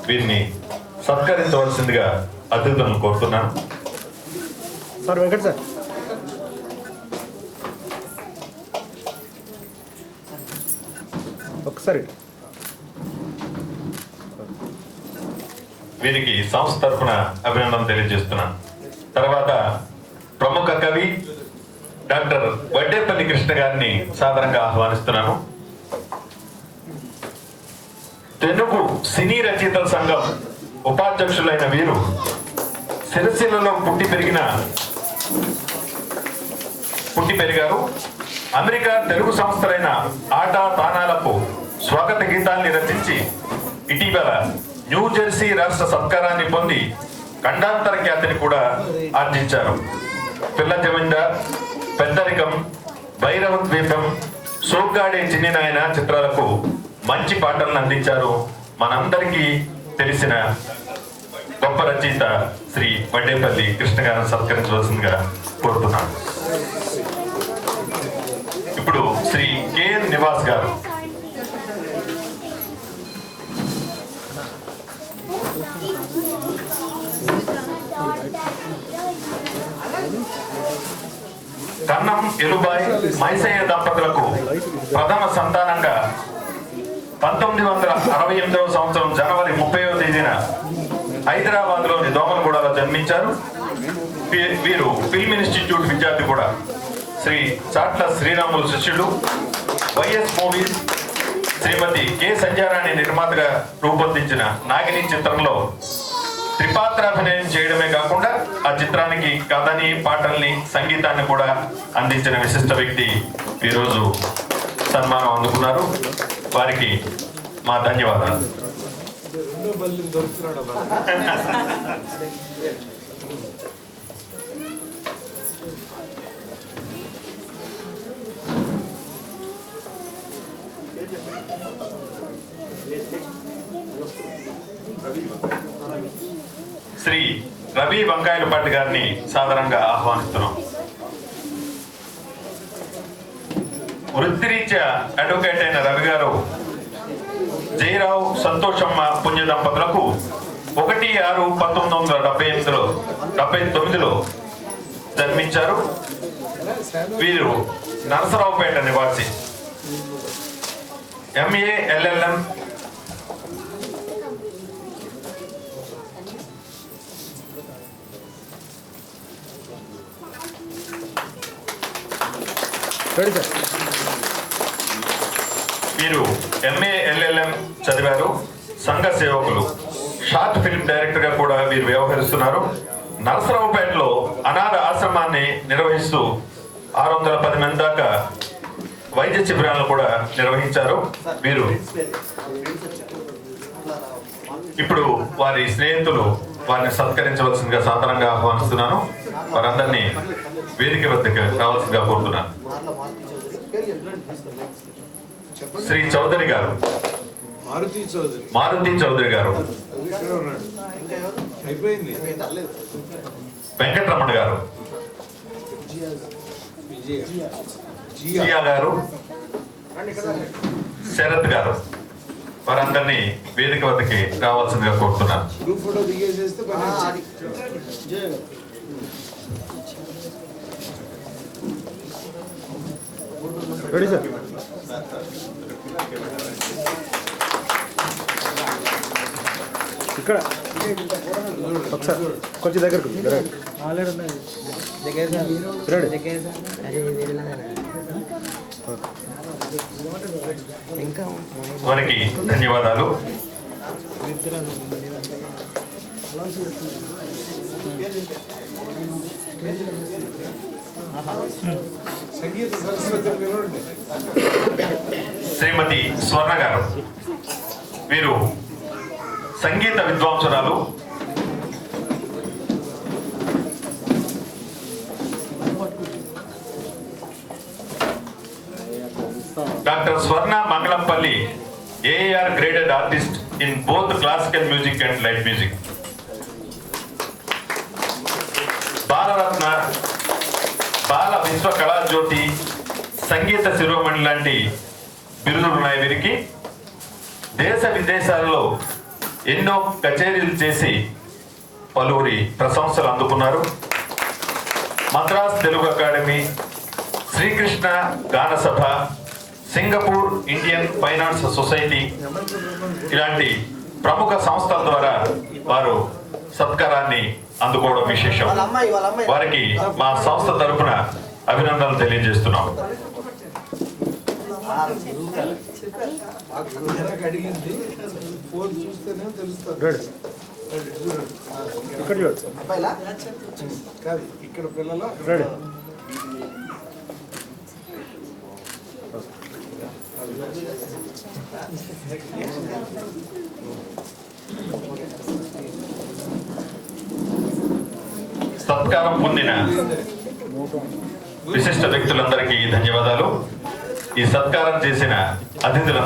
వీరిని సత్కరించవలసిందిగా అతిథులను కోరుతున్నాను. సార్ వెంకట్ సార్ ఒకసారి వీరికి సంస్థ తరఫున అభినందన తెలియజేస్తున్నాను. తర్వాత ప్రముఖ కవి డాక్టర్ వడ్డేపల్లి కృష్ణ గారిని సాదరంగా ఆహ్వానిస్తున్నాను. తెలుగు సినీ రచయితల సంఘం ఉపాధ్యక్షులైన వీరు సిరిసిల్లలో పుట్టి పెరిగారు. అమెరికా తెలుగు సంస్థలైన ఆట తానాలకు స్వాగత గీతాల్ని రచించి ఇటీవల న్యూ జెర్సీ రాష్ట్ర సత్కారాన్ని పొంది ఖండాంతర ఖ్యాతిని కూడా ఆర్జించారు. పిల్ల జమీందార్, పెద్దరికం, భైరవ ద్వీపం, సోగ్గాడే చిన్ని నాయన చిత్రాలకు మంచి పాటలను అందించారు. మనందరికీ తెలిసిన గొప్ప రచయిత శ్రీ వడ్డేపల్లి కృష్ణ గారిని సత్కరించవలసిందిగా కోరుతున్నాను. ఇప్పుడు శ్రీ కెఎన్ నివాస్ గారు కన్నం ఎలుబాయ్ మైసయ్య దంపతులకు ప్రథమ సంతానంగా 1968వ సంవత్సరం జనవరి 30వ తేదీన హైదరాబాద్ లోని దోమలగూడలో జన్మించారు. వీరు ఫిల్మ్ ఇన్స్టిట్యూట్ విద్యార్థి కూడా. శ్రీ చాట్ల శ్రీరాములు శిష్యుడు. వైఎస్ మూవీస్ శ్రీమతి కె సంధ్యారాణి నిర్మాతగా రూపొందించిన నాగిని చిత్రంలో త్రిపాత్రాభినయం చేయడమే కాకుండా ఆ చిత్రానికి కథని, పాటల్ని, సంగీతాన్ని కూడా అందించిన విశిష్ట వ్యక్తి ఈరోజు సన్మానం అందుకున్నారు. వారికి మా ధన్యవాదాలు. శ్రీ రవి వంకాయలపాటి గారిని సాదరంగా ఆహ్వానిస్తున్నాం. వృత్తిరీత్యా అడ్వకేట్ అయిన రవి గారు జయరావు సంతోషమ్మ పుణ్య దంపతులకు 1/6/1979లో జన్మించారు. వీరు నరసరావుపేట నివాసి. MA LLM వీరు MA LLM చదివారు. సంఘ సేవకులు, షార్ట్ ఫిల్మ్ డైరెక్టర్ గా కూడా వీరు వ్యవహరిస్తున్నారు. నరసరావుపేటలో అనాథ ఆశ్రమాన్ని నిర్వహిస్తూ 610 మంది దాకా వైద్య శిబిరాలను కూడా నిర్వహించారు. వీరు ఇప్పుడు వారి స్నేహితులు వారిని సత్కరించవలసిందిగా సాధారణంగా ఆహ్వానిస్తున్నాను. వారందరినీ వేదిక వద్దకు రావాల్సిందిగా కోరుతున్నాను. శ్రీ చౌదరి గారు, మారుతి చౌదరి గారు, వెంకటరమణ గారు, జియా గారు, శరత్ గారు, వారందరినీ వేదిక వద్దకి రావాల్సిందిగా కోరుతున్నాను. Ready sir. ఇక్కడ ఒకసారి కొంచెం దగ్గరకు వారికి ధన్యవాదాలు. శ్రీమతి స్వర్ణ గారు, వీరు సంగీత విద్వాంసురాలు. Doctor Swarna Mangalampalli AAR graded artist in both classical music and light music. Bala Ratna, బాల విశ్వ కళాజ్యోతి, సంగీత శిరోమణి లాంటి బిరుదులు ఉన్నాయి వీరికి. దేశ విదేశాల్లో ఎన్నో కచేరీలు చేసి పలువురి ప్రశంసలు అందుకున్నారు. మద్రాస్ తెలుగు అకాడమీ, శ్రీకృష్ణ గాన సభ, సింగపూర్ ఇండియన్ ఫైనాన్స్ సొసైటీ ఇలాంటి ప్రముఖ సంస్థల ద్వారా వారు సత్కారాన్ని అందుకోవడం విశేషం. వారికి మా సంస్థ తరఫున అభినందనలు తెలియజేస్తున్నాం. ఇక్కడ చూడండి సార్. ఇక్కడ పిల్లల రెడీ. సత్కారం పొందిన విశిష్ట వ్యక్తులందరికీ ధన్యవాదాలు. ఈ సత్కారం చేసిన అతిథుల